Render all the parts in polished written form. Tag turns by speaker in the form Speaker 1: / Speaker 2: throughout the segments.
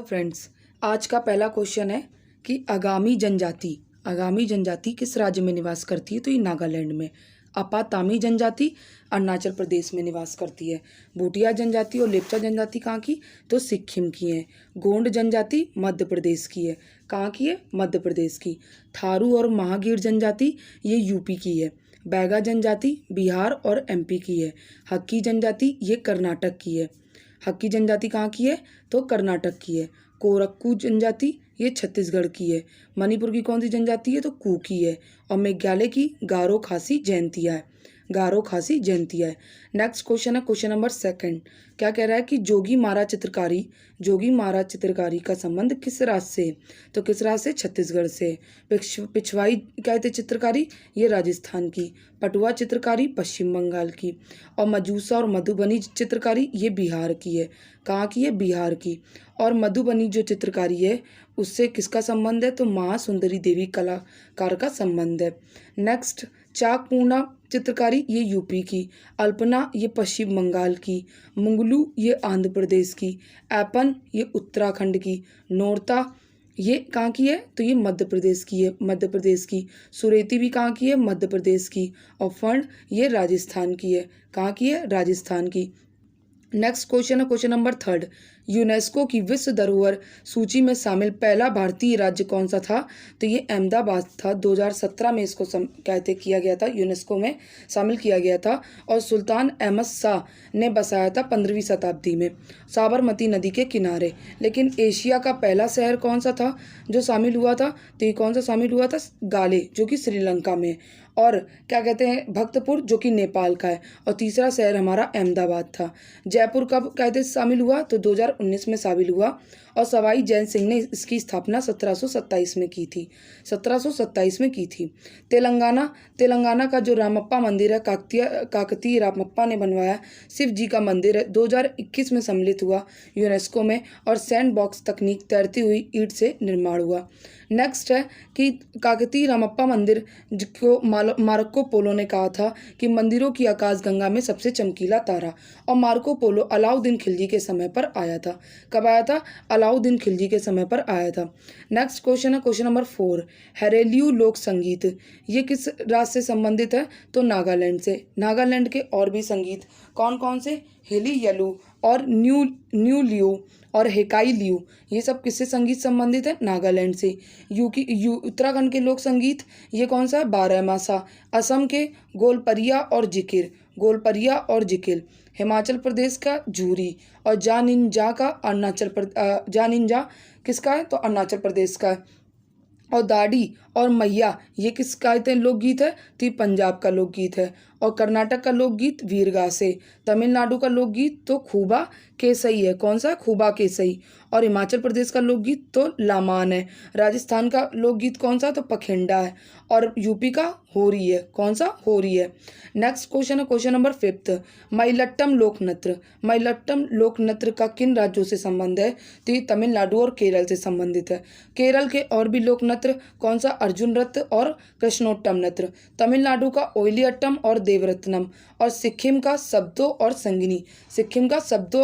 Speaker 1: Hello friends. आज का पहला क्वेश्चन है कि आगामी जनजाति किस राज्य में निवास करती है। तो ये नागालैंड में। अपातामी जनजाति अरुणाचल प्रदेश में निवास करती है। भूटिया जनजाति और लेप्चा जनजाति कहाँ की? तो सिक्किम की है। गोंड जनजाति मध्य प्रदेश की है। कहाँ की है? मध्य प्रदेश की। थारू और महागीर जनजाति ये यूपी की है। बैगा जनजाति बिहार और एमपी की है। हक्की जनजाति ये कर्नाटक की है। हक्की जनजाति कहाँ की है? तो कर्नाटक की है। कोरक्कू जनजाति ये छत्तीसगढ़ की है। मणिपुर की कौन सी जनजाति है? तो कुकी है। और मेघालय की गारो खासी जयंतिया है। गारो खासी जयंतिया है। नेक्स्ट क्वेश्चन है क्वेश्चन नंबर सेकंड। क्या कह रहा है कि जोगी मारा चित्रकारी का संबंध किस राज्य से? तो किस राज्य से? छत्तीसगढ़ से। पिछवाई कहते चित्रकारी ये राजस्थान की। पटुआ चित्रकारी पश्चिम बंगाल की। और मजूसा और मधुबनी चित्रकारी ये बिहार की है। कहाँ की है? बिहार की। और मधुबनी जो चित्रकारी है उससे किसका संबंध है? तो महासुंदरी देवी कलाकार का संबंध है। नेक्स्ट चाकपूर्णा चित्रकारी ये यूपी की। अल्पना ये पश्चिम बंगाल की। मुंगलू ये आंध्र प्रदेश की। ऐपन ये उत्तराखंड की। नोरता ये कहाँ की है? तो ये मध्य प्रदेश की है। मध्य प्रदेश की। सुरेती भी कहाँ की है? मध्य प्रदेश की। और फंड ये राजस्थान की है। कहाँ की है? राजस्थान की। नेक्स्ट क्वेश्चन है क्वेश्चन नंबर थर्ड। यूनेस्को की विश्व धरोहर सूची में शामिल पहला भारतीय राज्य कौन सा था? तो ये अहमदाबाद था। 2017 में इसको कहते किया गया था, यूनेस्को में शामिल किया गया था। और सुल्तान अहमद शाह ने बसाया था 15वीं शताब्दी में साबरमती नदी के किनारे। लेकिन एशिया का पहला शहर कौन सा था जो शामिल हुआ था? तो ये कौन सा शामिल हुआ था? गाले, जो कि श्रीलंका में। और क्या कहते हैं? भक्तपुर, जो कि नेपाल का है। और तीसरा शहर हमारा अहमदाबाद था। जयपुर कब कहते शामिल हुआ? तो 2019 में शामिल हुआ। और सवाई जैन सिंह ने इसकी स्थापना 1727 में की थी। 1727 में की थी। तेलंगाना का जो रामप्पा मंदिर है, काकतीय रामप्पा ने बनवाया शिव जी का मंदिर है, 2021 में सम्मिलित हुआ यूनेस्को में। और सैंड बॉक्स तकनीक तैरती हुई ईंट से निर्माण हुआ। नेक्स्ट है कि काकतीय रामप्पा मंदिर को मार्को पोलो ने कहा था कि मंदिरों की आकाशगंगा में सबसे चमकीला तारा। और मार्को पोलो अलाउद्दीन खिलजी के समय पर आया था। कब आया था? अलाउद्दीन खिलजी के समय पर आया था। नेक्स्ट क्वेश्चन है क्वेश्चन नंबर 4। हेरेलियू लोक संगीत ये किस राज्य से संबंधित है? तो नागालैंड से। नागालैंड के और भी संगीत कौन कौन से? हेली यलू और न्यू लियो और हेकाई लियू, ये सब किससे संगीत संबंधित है? नागालैंड से। उत्तराखंड के लोक संगीत ये कौन सा है? बारहमासा। असम के गोलपरिया और जिकिर। हिमाचल प्रदेश का झूरी। और जानिंजा किसका है? तो अरुणाचल प्रदेश का है। और दाढ़ी और मैया ये किस का लोकगीत है? तो ये पंजाब का लोकगीत है। और कर्नाटक का लोकगीत वीरगासे। तमिलनाडु का लोकगीत तो खूबा केसई है। कौन सा? खूबा केसई। और हिमाचल प्रदेश का लोकगीत तो लामान है। राजस्थान का लोकगीत कौन सा? तो पखेंडा है। और यूपी का होरी है। कौन सा? होरी है। नेक्स्ट क्वेश्चन है क्वेश्चन नंबर 5। मयिलट्टम लोक नृत्य का किन राज्यों से संबंध है? तो ये तमिलनाडु और केरल से संबंधित है। केरल के और भी लोक नृत्य कौन सा? अर्जुन नृत्य और कृष्णोत्तम नृत्य। तमिलनाडु का ओइलियट्टम और देवरत्नम। और सिक्किम का शब्दों और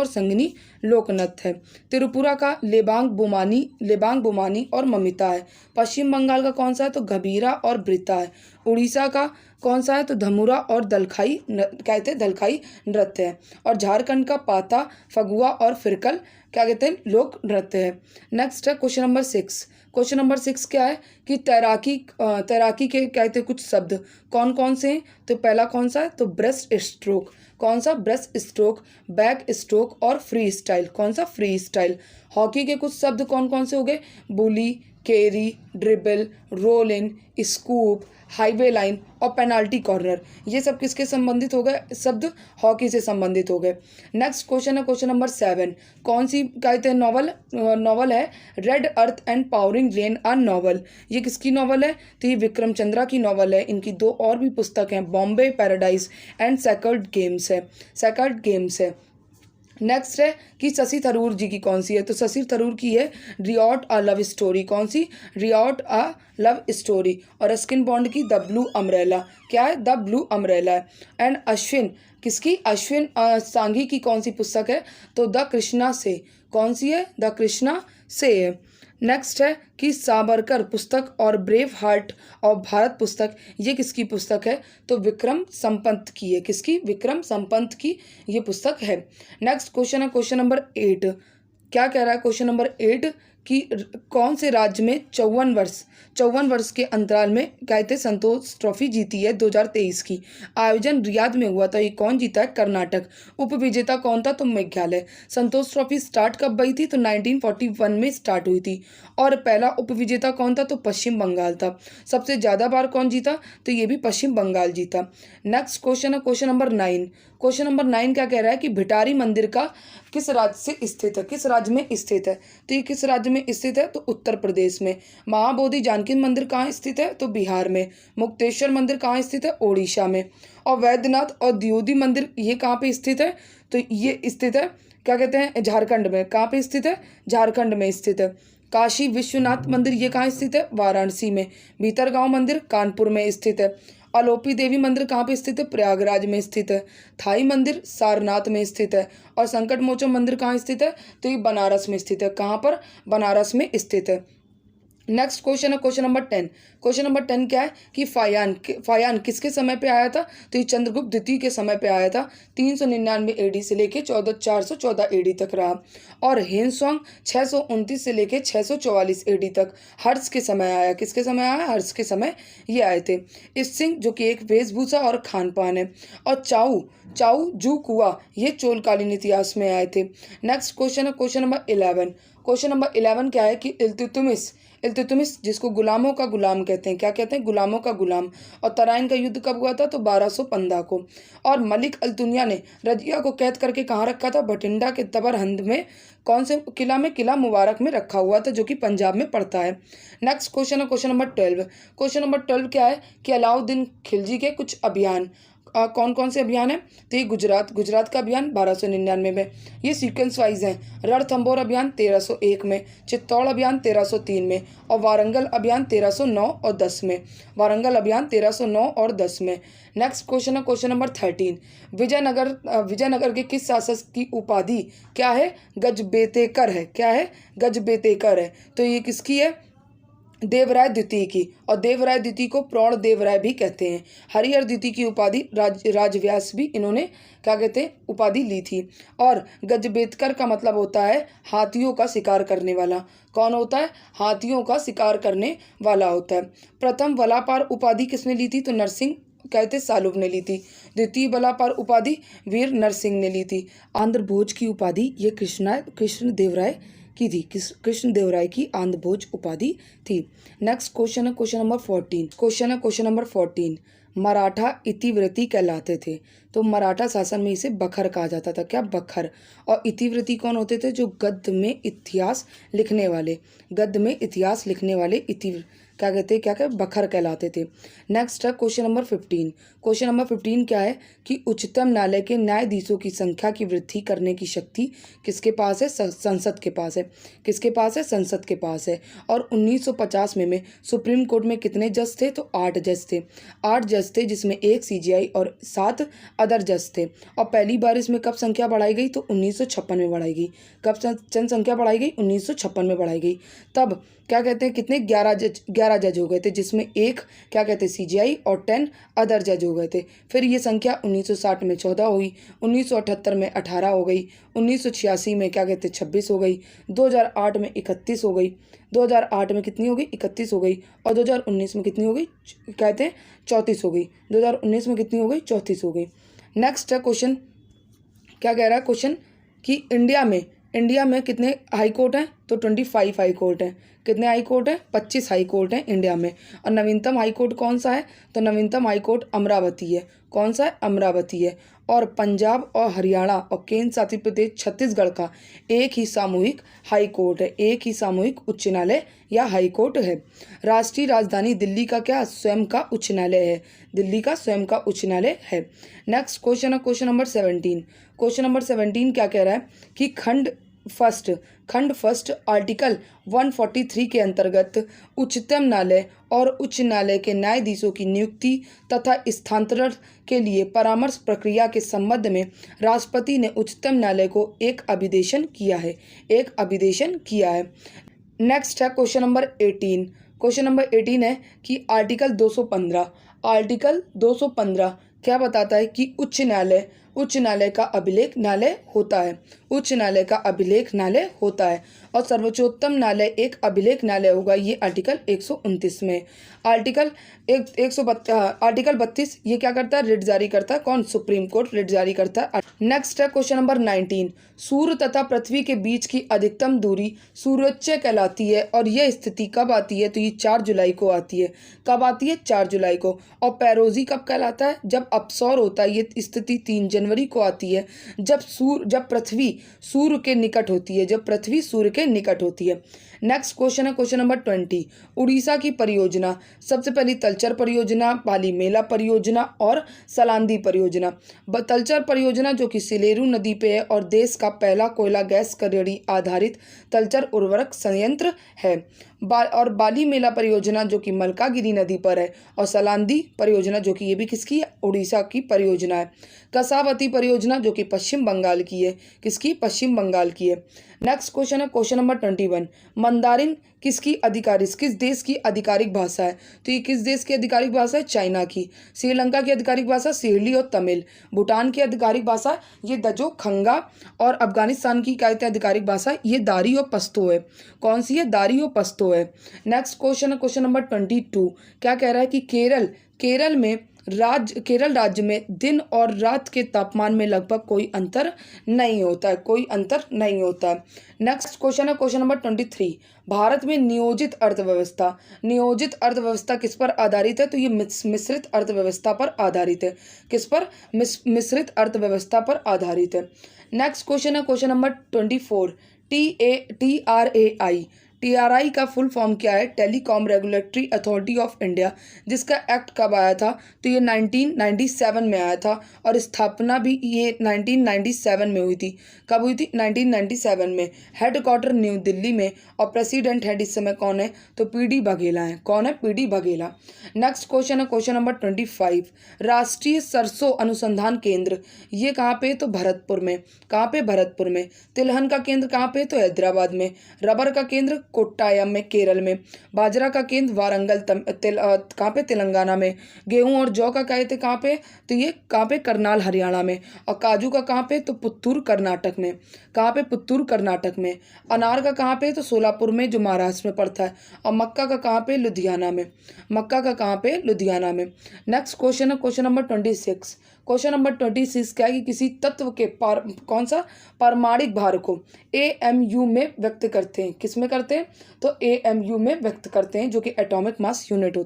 Speaker 1: संगिनी लोक नृत्य है। त्रिपुरा का लेबांग बुमानी और ममिता है। पश्चिम बंगाल का कौन सा है? तो घबीरा और ब्रिता है। उड़ीसा का कौन सा है? तो धमुरा और दलखाई नृत्य है। और झारखंड का पाता, फगुआ और फिरकल क्या कहते हैं? लोक नृत्य है। नेक्स्ट है क्वेश्चन नंबर 6। क्वेश्चन नंबर 6 क्या है कि तैराकी के कहते कुछ शब्द कौन कौन से हैं? तो पहला कौन सा है? तो ब्रेस्ट स्ट्रोक। कौन सा? ब्रेस्ट स्ट्रोक, बैक स्ट्रोक और फ्री स्टाइल। कौन सा? Free style. हॉकी के कुछ शब्द कौन कौन से हो गए? Bully, carry, dribble, roll in, scoop, highway line और पेनाल्टी कॉर्नर। ये सब किसके संबंधित हो गए? शब्द हॉकी से संबंधित हो गए। नेक्स्ट क्वेश्चन है क्वेश्चन नंबर 7। कौन सी कहते हैं नॉवल है red earth and powering rain a novel. ये किसकी नॉवल है? तो ये विक्रम चंद्रा की नॉवल है। इनकी 2 और भी पुस्तक हैं, Bombay paradise and sacred games है। नेक्स्ट है कि शशि थरूर जी की कौन सी है? तो शशि थरूर की है रियॉट अ लव स्टोरी। कौन सी? Riot a love story. और रस्किन बॉन्ड की द ब्लू अम्ब्रेला। क्या है? द ब्लू अम्ब्रेला है। एंड अश्विन किसकी? अश्विन सांघी की कौन सी पुस्तक है? तो द कृष्णा से। कौन सी है? द कृष्णा से। नेक्स्ट है कि सावरकर पुस्तक और ब्रेव हार्ट ऑफ भारत पुस्तक, ये किसकी पुस्तक है? तो विक्रम संपत की है। किसकी? विक्रम संपत की ये पुस्तक है। नेक्स्ट क्वेश्चन है क्वेश्चन नंबर 8। क्या कह रहा है क्वेश्चन नंबर 8 कि कौन से राज्य में 54 वर्ष के अंतराल में कहते संतोष ट्रॉफी जीती है 2023 की? आयोजन रियाद में हुआ था। ये कौन जीता है? कर्नाटक। उपविजेता कौन था? तो मेघालय। संतोष ट्रॉफी स्टार्ट कब हुई थी? तो 1941 में स्टार्ट हुई थी। और पहला उपविजेता कौन था? तो पश्चिम बंगाल था। सबसे ज़्यादा बार कौन जीता? तो ये भी पश्चिम बंगाल जीता। नेक्स्ट क्वेश्चन है क्वेश्चन नंबर 9। क्वेश्चन नंबर 9 क्या कह रहा है कि भिटारी मंदिर का किस राज्य से स्थित है? किस राज्य में स्थित है? तो ये किस राज्य में स्थित है? तो उत्तर प्रदेश में। महाबोधि जानकी मंदिर कहाँ स्थित है? तो बिहार में। मुक्तेश्वर मंदिर कहाँ स्थित है? ओडिशा में। और वैद्यनाथ और द्विवेदी मंदिर ये कहाँ पे स्थित है? तो ये स्थित है क्या कहते हैं? झारखंड में। कहाँ पे स्थित है? झारखंड में स्थित है। काशी विश्वनाथ मंदिर ये कहाँ स्थित है? वाराणसी में। भीतरगांव मंदिर कानपुर में स्थित है। अलोपी देवी मंदिर कहाँ पे स्थित है? प्रयागराज में स्थित है। थाई मंदिर सारनाथ में स्थित है। और संकट मोचन मंदिर कहाँ स्थित है? तो ये बनारस में स्थित है। कहाँ पर? बनारस में स्थित है। नेक्स्ट क्वेश्चन है क्वेश्चन नंबर 10। क्वेश्चन नंबर 10 क्या है कि फायान किसके समय पे आया था? तो ये चंद्रगुप्त द्वितीय के समय पे आया था। 399 एडी से लेके 414 एडी तक रहा। और हेनसोंग 629 से लेके 644 एडी तक हर्ष के समय आया। किसके समय आया? हर्ष के समय ये आए थे। सिंह जो कि एक वेशभूषा और खान पान है। और चाऊ जू कुआ ये चोलकालीन इतिहास में आए थे। नेक्स्ट क्वेश्चन है क्वेश्चन नंबर 11। क्वेश्चन नंबर 11 क्या है कि इल्तुतमिश जिसको गुलामों का गुलाम कहते हैं। क्या कहते हैं? गुलामों का गुलाम। और तराइन का युद्ध कब हुआ था? तो 1215 को। और मलिक अल्तुनिया ने रजिया को कैद करके कहाँ रखा था? भटिंडा के तबरहंद में। कौन से किला में? किला मुबारक में रखा हुआ था, जो कि पंजाब में पड़ता है। नेक्स्ट क्वेश्चन है क्वेश्चन नंबर 12। क्वेश्चन नंबर 12 क्या है कि अलाउद्दीन खिलजी के कुछ अभियान कौन कौन से अभियान है? तो ये गुजरात का अभियान 1299 में। ये सीक्वेंस वाइज हैं। रणथंबोर अभियान 1301 में। चित्तौड़ अभियान 1303 में। और वारंगल अभियान 1309 और 10 में। वारंगल अभियान 1309 और 10 में। नेक्स्ट क्वेश्चन है क्वेश्चन नंबर 13। विजयनगर के किस शासक की उपाधि क्या है? गजबेतेकर है। क्या है? गजबेतेकर है। तो ये किसकी है? देवराय द्वितीय की। और देवराय द्वितीय को प्रौढ़ देवराय भी कहते हैं। हरिहर द्वितीय की उपाधि राजव्यास भी इन्होंने क्या कहते हैं? उपाधि ली थी। और गजबेतकर का मतलब होता है हाथियों का शिकार करने वाला। कौन होता है? हाथियों का शिकार करने वाला होता है। प्रथम वलापार उपाधि किसने ली थी? तो नरसिंह कहते सालुव ने ली थी। द्वितीय वलापार उपाधि वीर नरसिंह ने ली थी। आंध्र भोज की उपाधि ये कृष्णदेवराय की थी। कृष्णदेवराय की आंध्र भोज उपाधि थी। नेक्स्ट क्वेश्चन है क्वेश्चन नंबर 14। क्वेश्चन है क्वेश्चन नंबर 14। मराठा इतिवृत्ति कहलाते थे। तो मराठा शासन में इसे बखर कहा जाता था। क्या? बखर। और इतिवृत्ति कौन होते थे? जो गद्य में इतिहास लिखने वाले। गद्य में इतिहास लिखने वाले क्या कहते हैं? क्या कहते? बखर कहलाते थे। नेक्स्ट है क्वेश्चन नंबर 15। क्वेश्चन नंबर 15 क्या है कि उच्चतम न्यायालय के न्यायाधीशों की संख्या की वृद्धि करने की शक्ति किसके पास है? संसद के पास है। किसके पास है? संसद के पास है। और 1950 में सुप्रीम कोर्ट में कितने जज थे? तो 8 जज थे। 8 जज थे जिसमें 1 CJI और 7 अदर जज थे। और पहली बार इसमें कब संख्या बढ़ाई गई? तो 1956 में बढ़ाई गई। कब जनसंख्या बढ़ाई गई? 1956 में बढ़ाई गई। तब क्या कहते हैं कितने? 11 जज हो गए थे, जिसमें 1 क्या कहते हैं CJI और 10 अदर जज हो गए थे। फिर ये संख्या 1960 में 14 हुई। 1978 में 18 हो गई। 1986 में क्या कहते हैं 26 हो गई। 2008 में 31 हो गई। 2008 में कितनी हो गई? 31 हो गई। और 2019 में कितनी हो गई? कहते हैं 34 हो गई। 2019 में कितनी हो गई? 34 हो गई। नेक्स्ट है क्वेश्चन। क्या कह रहा है क्वेश्चन कि इंडिया में कितने हाई कोर्ट हैं? तो 25 हाई कोर्ट हैं। कितने हाई कोर्ट हैं? 25 हाई कोर्ट हैं इंडिया में। और नवीनतम हाई कोर्ट कौन सा है? तो नवीनतम हाई कोर्ट अमरावती है। कौन सा है? अमरावती है। और पंजाब और हरियाणा और केंद्र शासित प्रदेश छत्तीसगढ़ का एक ही सामूहिक हाई कोर्ट है। एक ही सामूहिक उच्च न्यायालय या हाई कोर्ट है। राष्ट्रीय राजधानी दिल्ली का क्या? स्वयं का उच्च न्यायालय है। दिल्ली का स्वयं का उच्च न्यायालय है। नेक्स्ट क्वेश्चन है क्वेश्चन नंबर 17। क्वेश्चन नंबर 17 क्या कह रहा है कि फर्स्ट खंड फर्स्ट आर्टिकल 143 के अंतर्गत उच्चतम न्यायालय और उच्च न्यायालय के न्यायाधीशों की नियुक्ति तथा स्थानांतरण के लिए परामर्श प्रक्रिया के संबंध में राष्ट्रपति ने उच्चतम न्यायालय को एक अभिदेशन किया है। नेक्स्ट है क्वेश्चन नंबर 18। क्वेश्चन नंबर 18 है कि आर्टिकल 215 क्या बताता है कि उच्च न्यायालय का अभिलेख न्यायालय होता है और सर्वोच्चतम न्यायालय एक अभिलेख न्यायालय होगा। ये आर्टिकल 129 में। आर्टिकल 32 ये क्या करता है? रिट जारी करता है। कौन? सुप्रीम कोर्ट रिट जारी करता है। नेक्स्ट है क्वेश्चन नंबर 19। सूर्य तथा पृथ्वी के बीच की अधिकतम दूरी सूर्योच्चय कहलाती है और यह स्थिति कब आती है? तो ये 4 जुलाई को आती है। कब आती है? 4 जुलाई को। और पैरोजी कब कहलाता है? जब अपसौर होता है। ये स्थिति 3 जनवरी को आती है जब पृथ्वी सूर्य के निकट होती है। नेक्स्ट क्वेश्चन है क्वेश्चन नंबर 20। उड़ीसा की परियोजना सबसे पहली तलचर परियोजना, बाली मेला परियोजना और सलांदी परियोजना। तलचर परियोजना जो कि सिलेरू नदी पे है और देश का पहला कोयला गैस करेड़ी आधारित तलचर उर्वरक संयंत्र है। और बाली मेला परियोजना जो कि मलकागिरी नदी पर है और सलांदी परियोजना जो कि ये भी किसकी है? उड़ीसा की परियोजना है। कसावती परियोजना जो कि पश्चिम बंगाल की है। किसकी? पश्चिम बंगाल की है। नेक्स्ट क्वेश्चन है क्वेश्चन नंबर 21। मंदारिन किस देश की आधिकारिक भाषा है? तो ये किस देश की आधिकारिक भाषा है? चाइना की। श्रीलंका की आधिकारिक भाषा सिरली और तमिल। भूटान की आधिकारिक भाषा ये दजो खंगा और अफगानिस्तान की क्या आधिकारिक भाषा? ये दारी और पश्तो है। कौन सी है? दारी और पश्तो है। नेक्स्ट क्वेश्चन है क्वेश्चन नंबर 22। क्या कह रहा है कि केरल राज्य में दिन और रात के तापमान में लगभग कोई अंतर नहीं होता है। नेक्स्ट क्वेश्चन है क्वेश्चन नंबर 23। भारत में नियोजित अर्थव्यवस्था किस पर आधारित है? तो ये मिश्रित अर्थव्यवस्था पर आधारित है। किस पर? मिश्रित अर्थव्यवस्था पर आधारित है। नेक्स्ट क्वेश्चन है क्वेश्चन नंबर 24। TRI का फुल फॉर्म क्या है? Telecom regulatory authority of India. जिसका एक्ट कब आया था? तो ये 1997 में आया था और स्थापना भी ये 1997 में हुई थी। कब हुई थी? 1997 में। हेडक्वार्टर न्यू दिल्ली में और प्रेसिडेंट हेड इस समय कौन है? तो PD बघेला है। कौन है? PD बघेला। नेक्स्ट क्वेश्चन है क्वेश्चन नंबर 25। राष्ट्रीय सरसों अनुसंधान केंद्र ये कहाँ पे? तो भरतपुर में। कहाँ पे? भरतपुर में। तिलहन का केंद्र कहाँ पे? तो हैदराबाद में। रबर का केंद्र कोट्टायम में केरल में। बाजरा का केंद्र वारंगल कहाँ पे? तेलंगाना में। गेहूं और जौ का कहते कहाँ पे? तो ये कहाँ पे? करनाल हरियाणा में। और काजू का कहाँ पे? तो पुत्तूर कर्नाटक में। कहाँ पे? पुत्तूर कर्नाटक में। अनार का कहाँ पे? तो सोलापुर में जो महाराष्ट्र में पड़ता है। और मक्का का कहाँ पे? लुधियाना में। लुधियाना में। नेक्स्ट क्वेश्चन है क्वेश्चन नंबर 26। क्वेश्चन नंबर 26 क्या है कि किसी तत्व के कौन सा परमाणिक भार को AMU में व्यक्त करते हैं? किस में करते हैं? तो AMU में व्यक्त करते हैं जो कि एटॉमिक मास यूनिट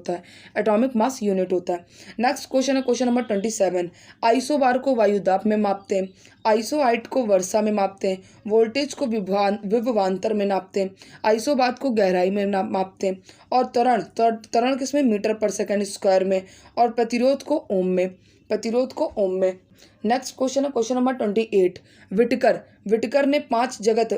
Speaker 1: होता है। नेक्स्ट क्वेश्चन है क्वेश्चन नंबर 27। आइसोबार को वायुदाब में मापते हैं। आइसोहाइट को वर्षा में मापते हैं। वोल्टेज को विभवांतर में नापते हैं। आइसोबात को गहराई में मापते हैं। और त्वरण किसमें? मीटर पर सेकंड स्क्वायर में। और प्रतिरोध को ओम में। नेक्स्ट क्वेश्चन है क्वेश्चन नंबर 28। विटकर ने पांच जगत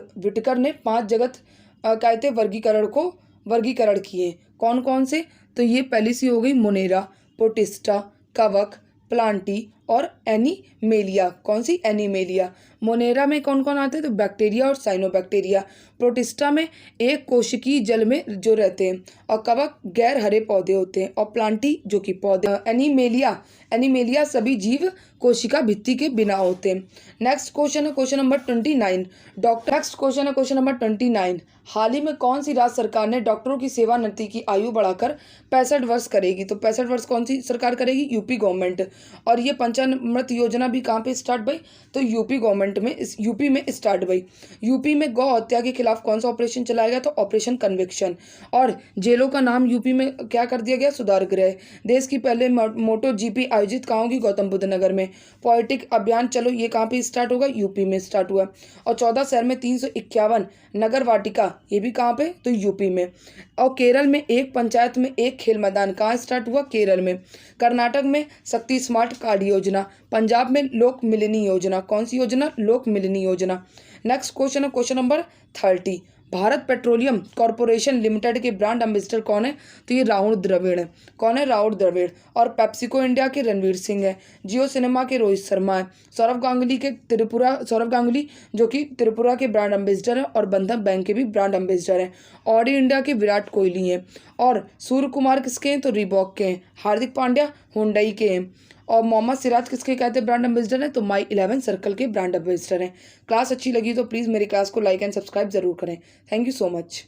Speaker 1: कहते वर्गीकरण किए। कौन कौन से? तो ये पहली सी हो गई मोनेरा, प्रोटिस्टा, कवक, प्लांटी और एनीमेलिया। कौन सी? एनीमेलिया। मोनेरा में कौन कौन आते हैं? तो बैक्टीरिया और साइनोबैक्टीरिया। प्रोटिस्टा में एक कोशिकीय जल में जो रहते हैं। और कवक गैर हरे पौधे होते हैं। और प्लांटी जो कि पौधे। एनीमेलिया सभी जीव कोशिका भित्ति के बिना होते हैं। नेक्स्ट क्वेश्चन है क्वेश्चन नंबर 29। नेक्स्ट क्वेश्चन है क्वेश्चन नंबर 29। हाल ही में कौन सी राज्य सरकार ने डॉक्टरों की सेवानिवृत्ति की आयु बढ़ाकर 65 वर्ष करेगी? तो 65 वर्ष कौन सी सरकार करेगी? UP government. और ये पंचामृत योजना भी कहाँ पे स्टार्ट भाई? तो यूपी में स्टार्ट भाई। यूपी में गौ हत्या के खिलाफ कौन सा ऑपरेशन चलाया गया? तो ऑपरेशन कन्विक्शन। और जेलों का नाम यूपी में क्या कर दिया गया? सुधार गृह। देश की पहले मोटो GP आयोजित कहाँ होगी? गौतम बुद्ध नगर में। पोलिटिक अभियान चलो ये कहाँ पे स्टार्ट होगा? यूपी में स्टार्ट हुआ। और 14 शहर में 351 नगर वाटिका ये भी कहाँ पे? तो यूपी में। और केरल में एक पंचायत में एक खेल मैदान कहाँ स्टार्ट हुआ? केरल में। कर्नाटक में शक्ति स्मार्ट कार्ड योजना। पंजाब में लोक मिलनी योजना। कौन सी योजना? लोक मिलनी योजना। नेक्स्ट क्वेश्चन है question number 30। Bharat petroleum corporation limited के ब्रांड एम्बेसडर कौन है? तो ये राहुल द्रविड़ है। कौन है? राहुल द्रविड़। और पेप्सिको इंडिया के रणवीर सिंह है। जियो सिनेमा के रोहित शर्मा है। सौरभ गांगुली जो कि त्रिपुरा के ब्रांड एम्बेसडर है और बंधन बैंक के भी ब्रांड एम्बेसडर हैं। ऑडी इंडिया के विराट कोहली हैं। और सूर्य कुमार किसके हैं? तो रीबॉक के हैं। हार्दिक पांड्या हुंडई के हैं। और मोहम्मद सिराज किसके कहते हैं ब्रांड एम्बेसडर हैं? तो माई 11 सर्कल के ब्रांड एम्बेसडर हैं। क्लास अच्छी लगी तो प्लीज़ मेरी क्लास को लाइक एंड सब्सक्राइब जरूर करें। Thank you so much.